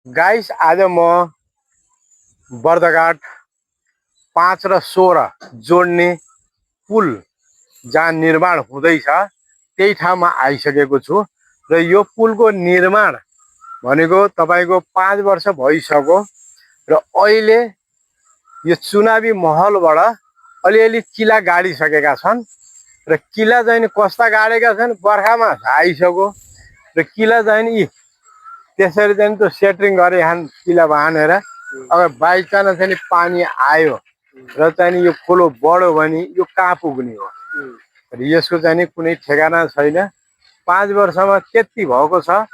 Guys आज म बर्दघाट 5 र 16 जोड्ने पुल जहाँ निर्माण हुँदैछ त्यही ठाउँमा आइसकेको छु र यो पुलको निर्माण भनेको तपाईको 5 वर्ष भइसक्यो र अहिले यो चुनावी महलबाट अलिअलि किला गाडिसकेका छन् र किला चाहिँ कस्ता गाडेका छन् बर्खामा आइसक्यो र किला चाहिँ त्यसरी चाहिँ त्यो सेटरिङ गरे किला बाँधेर अगर बाई चान्स चाहिँ पानी आयो र चाहिँ यो खोलो बढ्यो भने यो कहाँ पुग्ने हो र यसको चाहिँ कुनै ठेगाना छैन। 5 वर्षमा त्यति भएको छ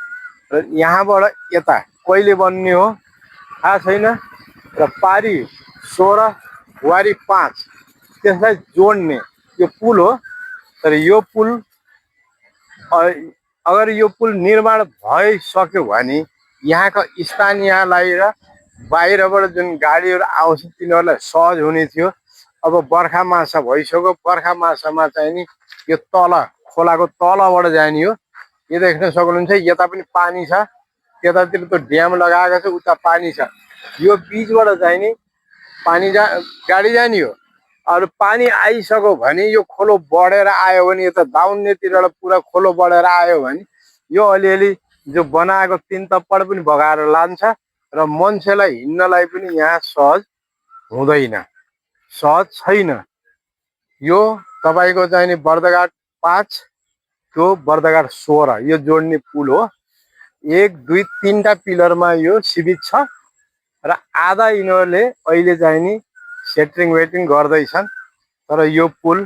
र यहाँबाट यता कहिले बन्ने हो थाहा छैन र पारी 16 वारी 5 त्यसलाई जोड्ने यो पुल हो। तर यो पुल अगर यो पुल निर्माण भइसक्यो भने यहाँका स्थानीयलाई र बाहिरबाट जुन गाडीहरू आउँछ तिनीहरूलाई सहज हुने थियो। अब बर्खा मासा भइसक्यो, बर्खा मासामा चाहिँ नि यो तल खोलाको तलबाट जाने हो। यो देख्न सक्नुहुन्छ यता पनि पानी छ, त्यतातिर त ड्याम लगाएको छ, उता पानी छ। यो बीचबाट चाहिँ नि पानी गाडी जाने हो। अरू पानी आइसक्यो भने यो खोलो बढेर आयो भने यता दाउन्नेतिरबाट पुरा खोलो बढेर आयो भने यो अलिअलि जो बनाएको 3 तप्पड पनि बगाएर लान्छ र मान्छेलाई हिँड्नलाई पनि यहाँ सहज हुँदैन, सहज छैन। यो तपाईको चाहिँ बर्दघाट 5 त्यो बर्दघाट 16 यो जोड्ने पुल हो। 1 2 3 टा पिलरमा यो सीमित छ र आधा यिनीहरूले अहिले चाहिँ नि सेटरिङ वेटिङ गर्दैछन्। तर यो पुल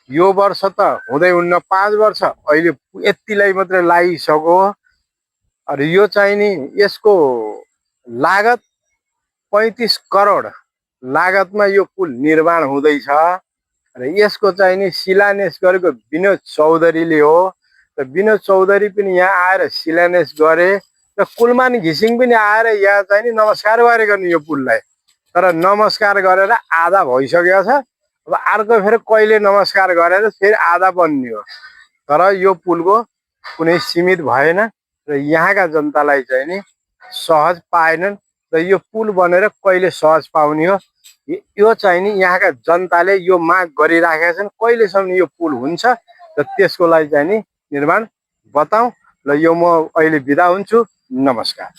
यो वर्ष त हुँदै हुन्न, 5 वर्ष अहिले यतिलाई मात्रै लागिसक्यो। र यो चाहिँ नि यसको लागत 35 करोड लागतमा यो पुल निर्माण हुँदैछ र यसको चाहिँ नि शिलान्यास गरेको विनोद चौधरीले हो। र विनोद चौधरी पनि यहाँ आएर शिलान्यास गरे र कुलमान घिसिङ पनि आएर यहाँ चाहिँ नि नमस्कार गरेको नि यो पुललाई। तर नमस्कार गरेर आधा भइसकेको छ। अब अर्को फेरि कहिले नमस्कार गरेर फेरि आधा बन्ने हो। तर यो पुलको कुनै सीमित भएन र यहाँका जनतालाई चाहिँ नि सहज पाएनन् र यो पुल बनेर कहिले सहज पाउने हो यो चाहिँ नि यहाँका जनताले यो माग गरिराखेका छन्। कहिलेसम्म यो पुल हुन्छ र त्यसको लागि चाहिँ नि निर्माण बताऊ। र यो म अहिले बिदा हुन्छु। नमस्कार।